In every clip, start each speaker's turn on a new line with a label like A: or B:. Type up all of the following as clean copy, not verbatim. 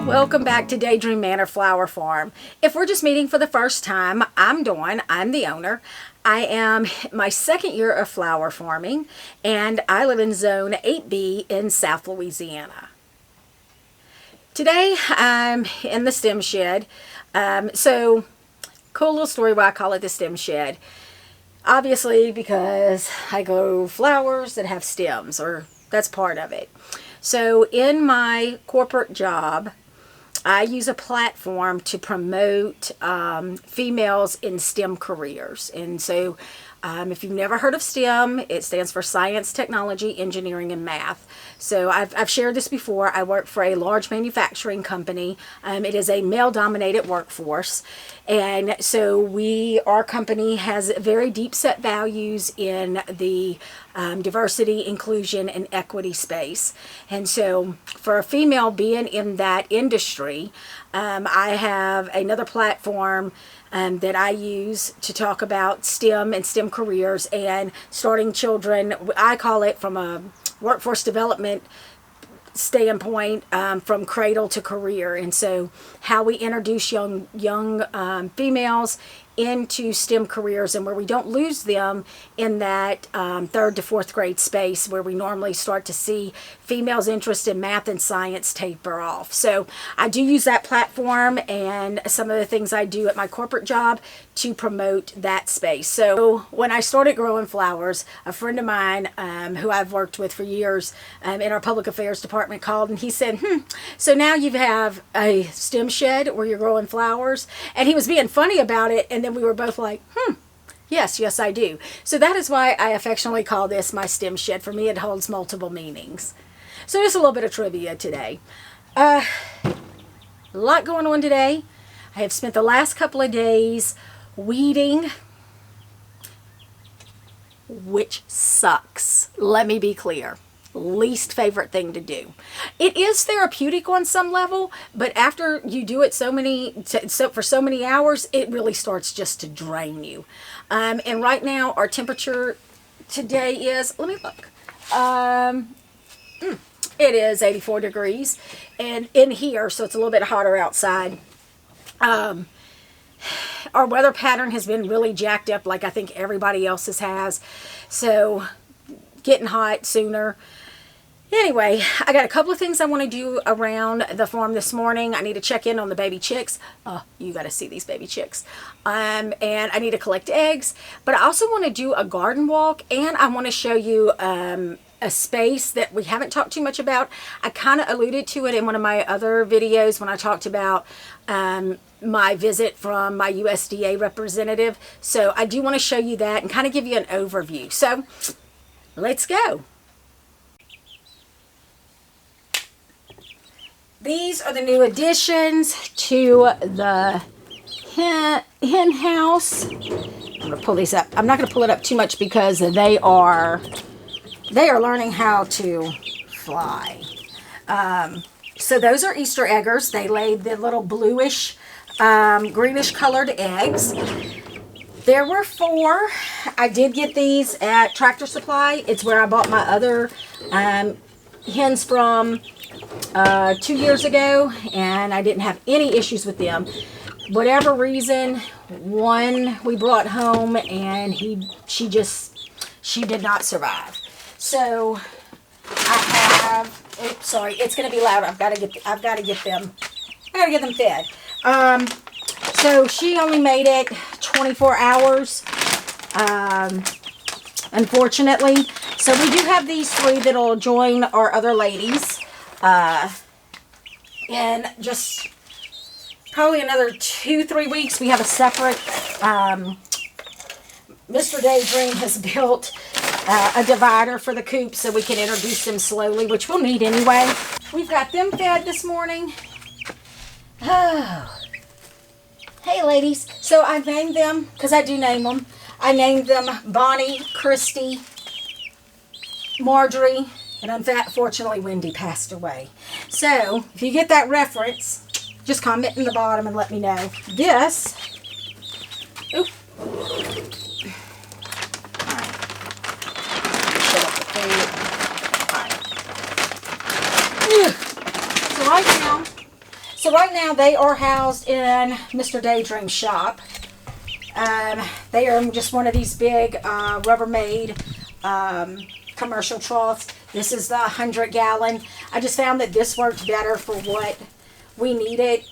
A: Welcome back to Daydream Manor Flower Farm. If we're just meeting for the first time, I'm Dawn. I'm the owner. I am my second year of flower farming, and I live in Zone 8B in South Louisiana. Today, I'm in the stem shed. So, cool little story why I call it the stem shed. Obviously, because I grow flowers that have stems, or that's part of it. So, in my corporate job, I use a platform to promote females in STEM careers. And so if you've never heard of STEM, it stands for Science, Technology, Engineering, and Math. So I've shared this before. I work for a large manufacturing company. It is a male-dominated workforce. And so our company has very deep set values in the diversity, inclusion, and equity space. And so for a female being in that industry, I have another platform that I use to talk about STEM and STEM careers and starting children. I call it from a workforce development standpoint, from cradle to career. And so how we introduce young females into STEM careers, and where we don't lose them in that third to fourth grade space where we normally start to see females' interest in math and science taper off. So I do use that platform and some of the things I do at my corporate job to promote that space. So when I started growing flowers, a friend of mine who I've worked with for years in our public affairs department called, and he said, so now you have a stem shed where you're growing flowers? And he was being funny about it, and then we were both like, yes, I do. So that is why I affectionately call this my stem shed. For me, it holds multiple meanings. So just a little bit of trivia today. A lot going on today. I have spent the last couple of days weeding, which sucks. Let me be clear. Least favorite thing to do. It is therapeutic on some level, but after you do it for so many hours, it really starts just to drain you. And right now, our temperature today is, let me look. It is 84 degrees and in here, so it's a little bit hotter outside. Our weather pattern has been really jacked up, like I think everybody else's has. So getting hot sooner. Anyway, I got a couple of things I want to do around the farm this morning. I need to check in on the baby chicks. Oh, you got to see these baby chicks. And I need to collect eggs. But I also want to do a garden walk, and I want to show you a space that we haven't talked too much about. I kind of alluded to it in one of my other videos when I talked about my visit from my USDA representative. So I do want to show you that and kind of give you an overview. So let's go. These are the new additions to the hen house. I'm going to pull these up. I'm not going to pull it up too much because they are learning how to fly. So those are Easter eggers. They laid the little bluish, greenish colored eggs. There were 4. I did get these at Tractor Supply. It's where I bought my other hens from 2 years ago, and I didn't have any issues with them. Whatever reason, one we brought home, and she did not survive. So I have, oops, sorry, it's going to be loud. I've got to get them fed. So she only made it 24 hours, unfortunately. So we do have these 3 that'll join our other ladies. In just probably another 2-3 weeks, we have a separate, Mr. Daydream has built a divider for the coop so we can introduce them slowly, which we'll need anyway. We've got them fed this morning. Oh. Hey ladies. So I named them, because I do name them. I named them Bonnie, Christy, Marjorie, and unfortunately Wendy passed away. So if you get that reference, just comment in the bottom and let me know. This, oop. So right now, So right now they are housed in Mr. Daydream's shop. They are just one of these big Rubbermaid commercial troughs. This is the 100-gallon. I just found that this worked better for what we needed.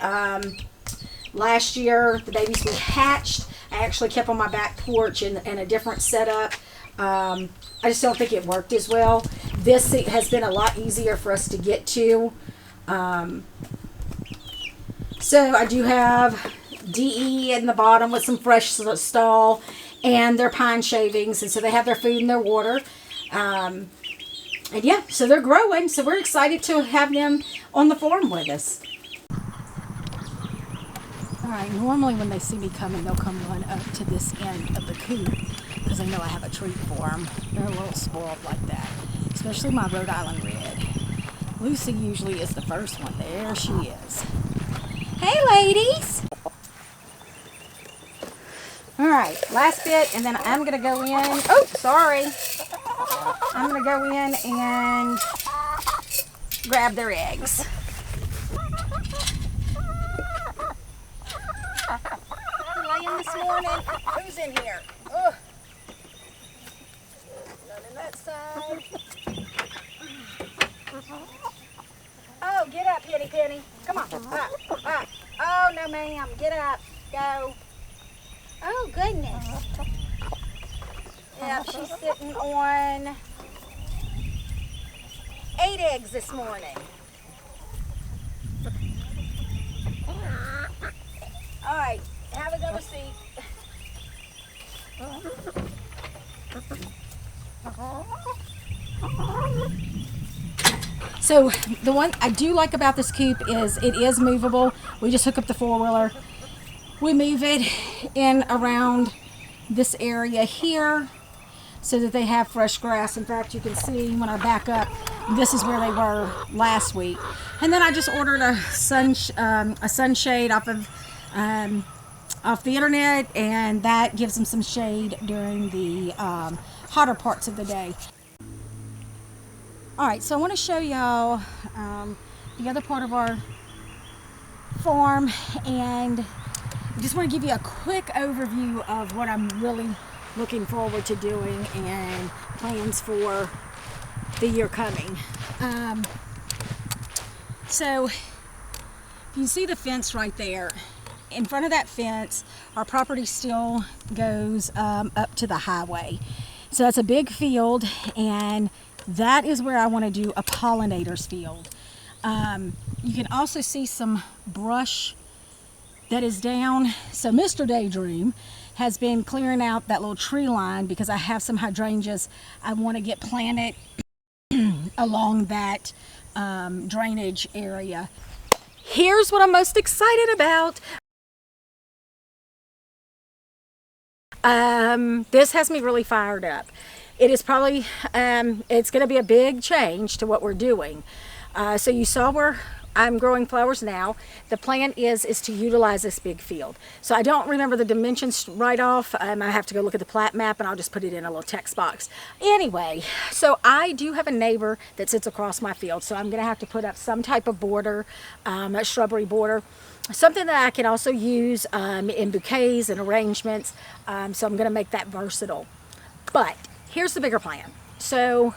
A: Last year, the babies we hatched, I actually kept on my back porch in a different setup. I just don't think it worked as well. This has been a lot easier for us to get to. So I do have DE in the bottom with some fresh stall and their pine shavings, and so they have their food and their water. And yeah, so they're growing, so we're excited to have them on the farm with us. All right, normally when they see me coming, they'll come run up to this end of the coop because they know I have a treat for them. They're a little spoiled like that, especially my Rhode Island Red. Lucy usually is the first one. There she is. Hey, ladies. All right, last bit, and then I'm going to go in. Oh, sorry. I'm going to go in and grab their eggs. Laying this morning. Who's in here? Ugh. None on that side. Oh, get up, Penny Penny. Come on. Up, up. Oh, no, ma'am. Get up. Go. Oh, goodness. Yep, she's sitting on 8 eggs this morning. All right, have another seat. So the one I do like about this coop is it is movable. We just hook up the 4-wheeler. We move it in around this area here so that they have fresh grass. In fact, you can see when I back up, this is where they were last week. And then I just ordered a sunshade off the internet, and that gives them some shade during the hotter parts of the day. All right, so I want to show y'all the other part of our farm, and I just want to give you a quick overview of what I'm really looking forward to doing and plans for the year coming. So you can see the fence right there. In front of that fence, our property still goes up to the highway. So that's a big field, and that is where I want to do a pollinators field. You can also see some brush that is down. So Mr. Daydream has been clearing out that little tree line because I have some hydrangeas I want to get planted along that drainage area. Here's what I'm most excited about. This has me really fired up. It is probably, it's going to be a big change to what we're doing. So you saw where I'm growing flowers now. The plan is to utilize this big field. So I don't remember the dimensions right off. I have to go look at the plat map, and I'll just put it in a little text box. Anyway, so I do have a neighbor that sits across my field, so I'm going to have to put up some type of border, a shrubbery border. Something that I can also use in bouquets and arrangements. So I'm going to make that versatile. But here's the bigger plan. So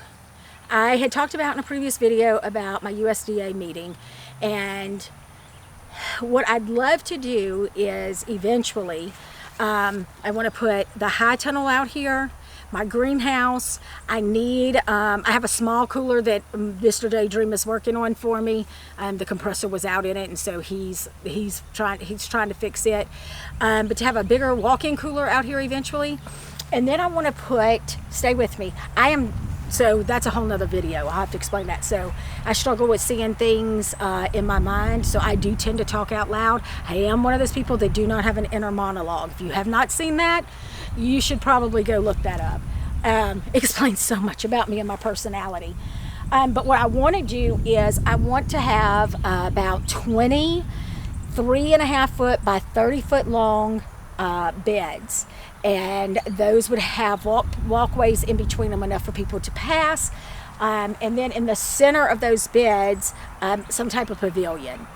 A: I had talked about in a previous video about my USDA meeting, and what I'd love to do is eventually I want to put the high tunnel out here, my greenhouse. I have a small cooler that Mr. Daydream is working on for me. The compressor was out in it, and so he's trying to fix it. But to have a bigger walk-in cooler out here eventually. And then I want to stay with me. So that's a whole nother video. I'll have to explain that. So I struggle with seeing things in my mind, so I do tend to talk out loud. I am one of those people that do not have an inner monologue. If you have not seen that, you should probably go look that up. It explains so much about me and my personality. But what I want to do is I want to have about 20 3.5 foot by 30 foot long beds, and those would have walkways in between them, enough for people to pass, and then in the center of those beds some type of pavilion.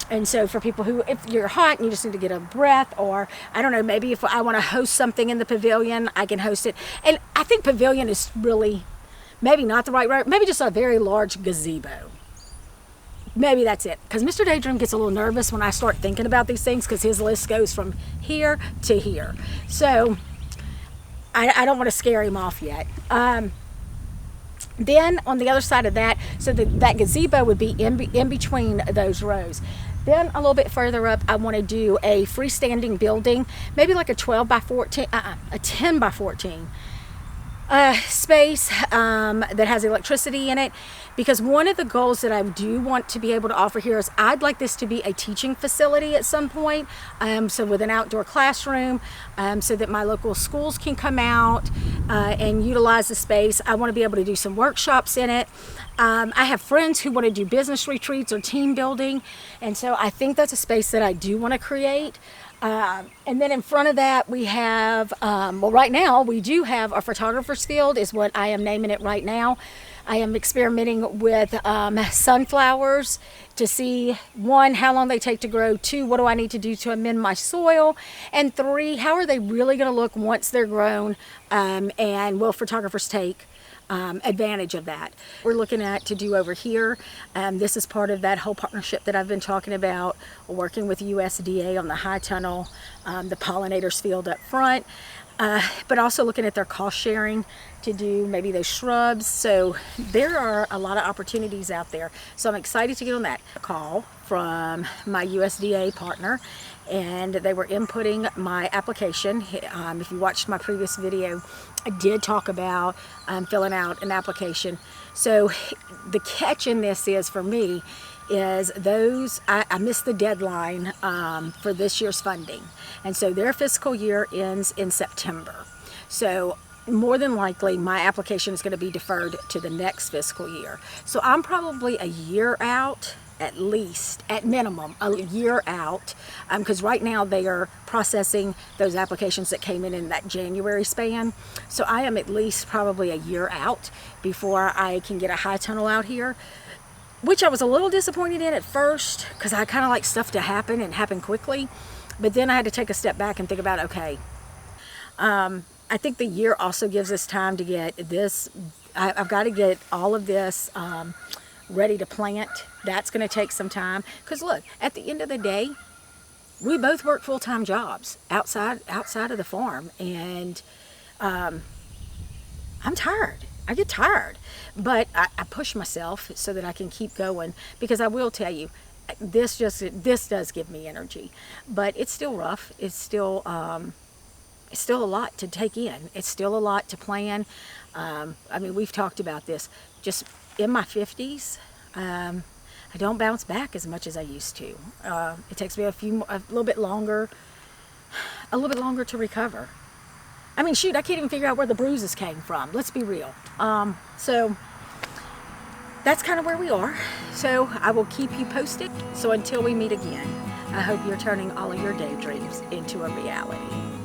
A: And so for people who, if you're hot and you just need to get a breath, or I don't know, maybe if I want to host something in the pavilion, I can host it. And I think pavilion is really maybe not the right word, maybe just a very large gazebo. Maybe that's it. Because Mr. Daydream gets a little nervous when I start thinking about these things, because his list goes from here to here. So I don't want to scare him off yet. Then on the other side of that, so that gazebo would be in between those rows. Then a little bit further up, I want to do a freestanding building, maybe like a 12 by 14, a 10 by 14 space that has electricity in it. Because one of the goals that I do want to be able to offer here is I'd like this to be a teaching facility at some point. So with an outdoor classroom, so that my local schools can come out and utilize the space. I want to be able to do some workshops in it. I have friends who want to do business retreats or team building. And so I think that's a space that I do want to create. And then in front of that we have, well, right now we do have our photographer's field is what I am naming it right now. I am experimenting with sunflowers to see, 1, how long they take to grow, 2, what do I need to do to amend my soil, and 3, how are they really going to look once they're grown, and will photographers take advantage of that. We're looking at to do over here. This is part of that whole partnership that I've been talking about, working with USDA on the high tunnel, the pollinators field up front, but also looking at their cost sharing to do maybe those shrubs. So there are a lot of opportunities out there. So I'm excited to get on that call from my USDA partner, and they were inputting my application. If you watched my previous video, I did talk about filling out an application. So the catch in this is, for me, is I missed the deadline for this year's funding. And so their fiscal year ends in September. So more than likely my application is going to be deferred to the next fiscal year. So I'm probably a year out, at least, at minimum, a year out, because right now they are processing those applications that came in that January span. So I am at least probably a year out before I can get a high tunnel out here, which I was a little disappointed in at first, because I kind of like stuff to happen and happen quickly. But then I had to take a step back and think about, okay, I think the year also gives us time to get this. I've got to get all of this ready to plant. That's going to take some time. Because look, at the end of the day, we both work full-time jobs outside of the farm, and I'm tired. I get tired, but I push myself so that I can keep going, because I will tell you, this does give me energy, but it's still rough. It's still a lot to take in. It's still a lot to plan. I mean, we've talked about this. Just in my 50s, I don't bounce back as much as I used to. It takes me a little bit longer to recover. I mean, shoot, I can't even figure out where the bruises came from. Let's be real. So that's kind of where we are. So I will keep you posted. So until we meet again, I hope you're turning all of your daydreams into a reality.